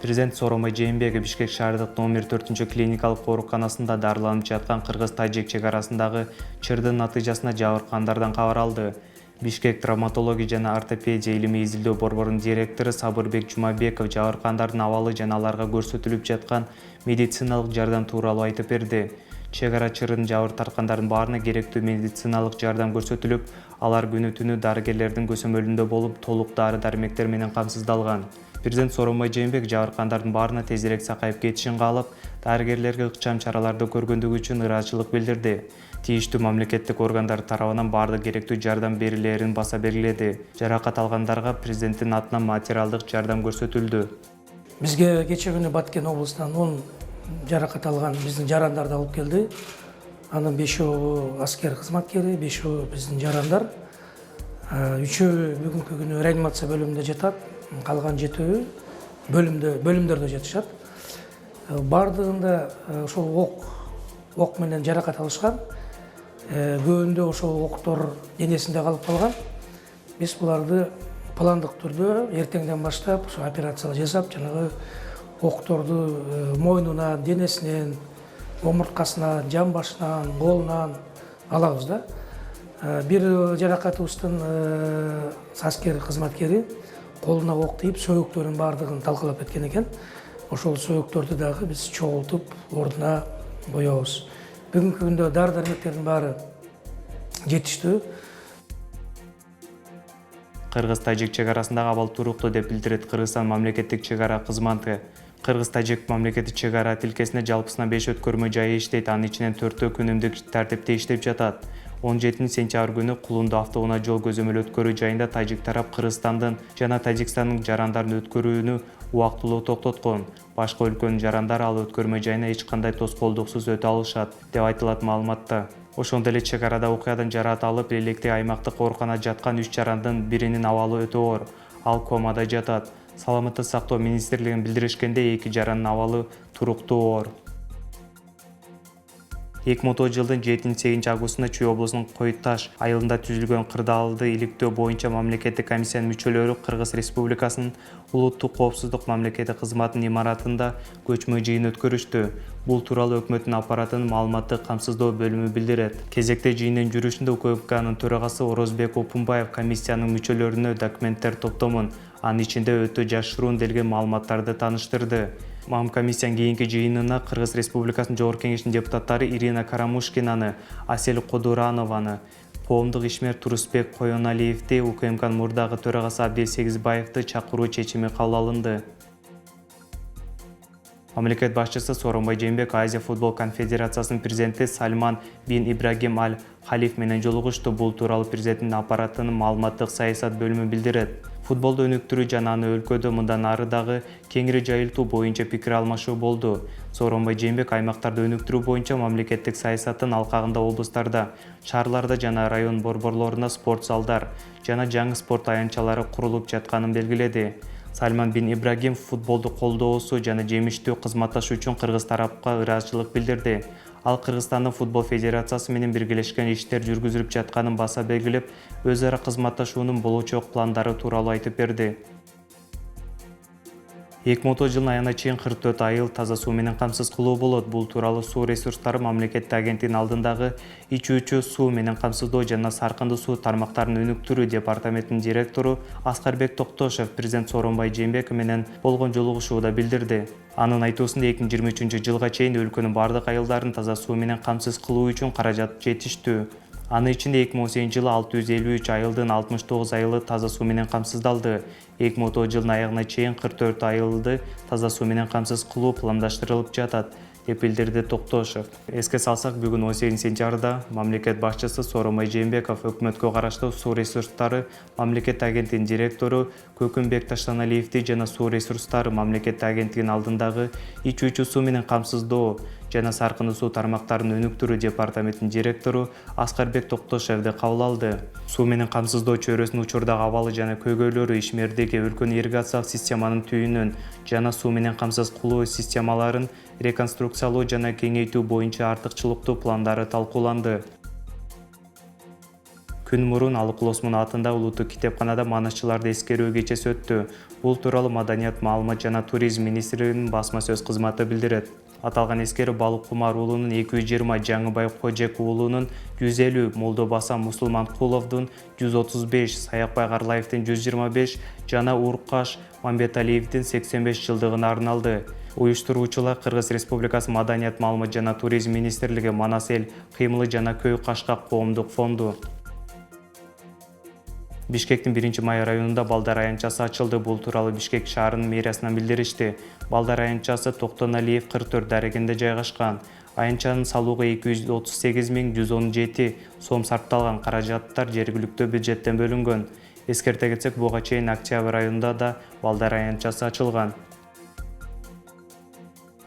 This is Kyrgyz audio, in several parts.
Президент Сооронбай Жээнбеков Бишкек шаардык номер 4 клиникалык ооруканасында дарыланып жаткан кыргыз-тажик чек арасындагы чырдын натыйжасына жабыркагандардан кабар алды. Бишкек травматология жана ортопедия илимий изилдөө борборунун директору Сабырбек Жумабеков жабыркандардын абалы жана аларга көрсөтүлүп жаткан медициналык жардам тууралуу айтып берди. Чек ара чырдын жабыр тарткандардын баарына керектүү медициналык жардам көрсөтүлүп, алар күнү-түнү дарыгерлердин көзөмөлүндө болуп, толук дары-дармектер менен камсыздалган. Президент Сооронбай Жээнбеков жабыркандардын баарына тезирээк сакайып кетишин каалап, дарыгерлерге ыкчам чараларды көргөндүгү үчүн ыраазычылык билдирди. Тийиштүү мамлекеттик органдар тарабынан баардык керектүү жардам берилерин баса белгиледи. Жаракат алгандарга президенттин атынан материалдык жардам көрсөтүлдү. Бизге кече күнү Баткен облусунан 10 жаракат алган биздин жарандарды алып келди. Анын 5 аскер кызматкери, 5 биздин жарандар. 3 бүгүнкү күнү реанимация бөлүмүндө жатат. Калган 7 бөлүмдөрдө жатышат. Бардыгында ошол ок менен жаракат алышкан. Көбүндө ошол октор денесинде калып калган. Биз буларды пландык түрдө эртеңден баштап операция жасап, жанагы окторду мойнунан, денесинен, омурткасынан, жамбашынан, колунан алабыз да. Бир жаракатыбыздын аскер кызматкери колуна ок тийип, сөөктөрүн баардыгын талкалап кеткен экен. Ошол сөөктөрдү дагы биз чогултуп, ордуна коебуз. Бүгүнкү күндө дары-дармектердин баары жетиштүү. Кыргыз-тажик чек арасындагы абал туруктуу деп билдирет Кыргызстан мамлекеттик чек ара кызматы. Кыргыз-тажик мамлекеттик чек ара тилкесинде жалпысынан 5 өткөрмө жайы иштейт, анын ичинен 4 күнүмдүк тартипте иштеп жатат. 17 сентябрь күнү Кулунду автоунаа жол көзөмөл өткөрүү жайында тажик тарап Кыргызстандын жана Тажикстандын жарандарын өткөрүүнү убактылуу токтоткон. Башка өлкөнүн жарандары ал өткөрмө жайына эч кандай тоскоолдуксуз өтө алышат, деп айтылат маалыматта. Ошондой эле чек арада окуядан жараат алып, электик аймактык ооруканада жаткан 3 жарандын биринин абалы өтө оор. Ал комада жатат. Саламаттык сактоо министрлигинин билдиришкендей, 2 жарандын абалы туруктуу оор. 2010 жылдын 7-8 августунда Чүй облусунун Кой Таш айылында түзүлгөн кырдаалды иликтөө боюнча мамлекеттик комиссиянын мүчөлөрү Кыргыз Республикасынын улуттук коопсуздук мамлекеттик кызматынын имаратында көчмө жыйын өткөрүштү. Бул тууралуу өкмөттүн аппаратынын маалыматтык камсыздоо бөлүмү билдирет. Кезекте жыйындын жүрүшүндө УКМКнын төрагасы Орозбек Опунбаев комиссиянын мүчөлөрүнө документтер топтомун, анын ичинде өтө жашыруун делген маалыматтарды тааныштырды. Комиссиянын кийинки жыйынына Кыргыз Республикасынын Жогорку Кеңешинин депутаттары Ирина Карамушкинаны, Асель Кодуранованы, коомдук ишмер Турусбек Коеналиевди, УКМКнын мурдагы төрагасы Абдел Сегизбаевди чакыруу чечими кабыл алынды. Мамлекет башчысы Сооронбай Жээнбеков Азия футбол конфедерациясынын президенти Сальман бин Ибрагим Аль Халиф менен жолугушту. Бул тууралуу президенттин аппаратынын маалыматтык саясат бөлүмү билдирет. Футболду өнүктүрүү жана аны өлкөдө мындан ары дагы кеңири жайылтуу боюнча пикир алмашуу болду. Сооронбай Жээнбеков аймактарды өнүктүрүү боюнча мамлекеттик саясаттын алкагында облустарда, шаарларда жана район борборлорунда спорт залдар жана жаңы спорт аянтчалары курулуп жатканын белгиледи. Сальман бин Ибрагим футболду колдоосу жана жемиштүү кызматташуу үчүн кыргыз тарапка ыраазычылык билдирди. Ал Кыргызстандын футбол федерациясы менен биргелешкен иштер жүргүзүлүп жатканын баса белгилеп, өз ара кызматташуунун болочок пландары тууралуу айтып берди. 2010 жылдын аягына чейин 44 айыл таза суу менен камсыз кылуу болот. Бул тууралуу суу ресурстары мамлекеттик агенттигинин алдындагы ичүүчү суу менен камсыздоо жана саркындуу суу тармактарын өнүктүрүү департаментинин директору Аскарбек Токтошев президент Сооронбай Жээнбеков менен болгон жолугушууда билдирди. Анын айтуусунда 2023 жылга чейин өлкөнүн бардык айылдарын таза суу менен камсыз кылуу үчүн каражат жетиштүү. Анын ичинде 2018 жылы 653 айылдын 69 айылы таза суу менен камсыздалды. 2010 жылдын аягына чейин 44 айылды таза суу менен камсыз кылуу пландаштырылып жатат, деп билдирди Токтошев. Эске салсак, бүгүн 18 сентябрда мамлекет башчысы Сооронбай Жээнбеков өкмөткө караштуу суу ресурстары мамлекеттик агенттигинин директору Көкүмбек Таштаналиевди жана суу ресурстары мамлекеттик агенттигинин алдындагы ичүүчү суу менен камсыздоо жана саркындуу суу тармактарын өнүктүрүү департаментинин директору Аскарбек Токтошевди кабыл алды. Суу менен камсыздоо чөйрөсүнүн учурдагы абалы жана көйгөйлөрү, ишмердиги өлкөнүн ирригациялык системанын түйүнүн жана суу менен камсыз кылуу системаларын реконструкциялоо жана кеңейтүү боюнча артыкчылыктуу пландары талкууланды. Күн мурун Алык Лосмун атындагы улуттук китепканада манашчыларды эскерүү кечеси өттү. Бул тууралуу Маданият, маалымат жана туризм министрлигинин басма сөз кызматы билдирет. Аталган эскерүү Балык Кумар уулунун 220, Жаңыбай Кожек уулунун 150, Молдо Басан Мусулманкуловдун 135, Саякбай Карлаевдин 125 жана Уркаш Мамбеталиевдин 85 жылдыгына арналды. Уюштуруучулар Кыргыз Республикасы Маданият, маалымат жана туризм министрлиги, Манас эл кыймылы жана Көй Кашкак коомдук фонду. Бишкектин 1-Май районунда балдар аянтчасы ачылды. Бул тууралуу Бишкек шаарынын мэриясынан билдиришти. Балдар аянтчасы Токтоналиев 44 дарегинде жайгашкан. Аянтчанын салууга 238.117 сом сарпталган. Каражаттар жергиликтүү бюджеттен бөлүнгөн. Эскерте кетсек, буга чейин Октябрь айында да балдар аянтчасы ачылган.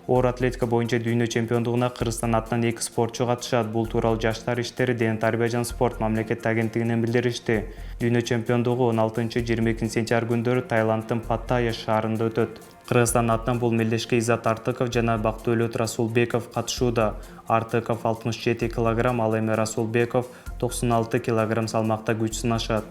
Оор атлетика боюнча дүйнө чемпиондугуна Кыргызстан атынан 2 спортчу катышат. Бул тууралуу Жаштар иштери, Дене тарбия жана спорт мамлекеттик агенттигинен билдиришти. Дүйнө чемпиондугу 16-22 сентябрь күндөрү Таиланддын Паттайя шаарында өтөт. Кыргызстан атынан бул мелдешке Изат Артыков жана Бактыөлөт Расулбеков катышууда. Артыков 67 кг, ал эми Расулбеков 96 кг салмакта күч сынашат.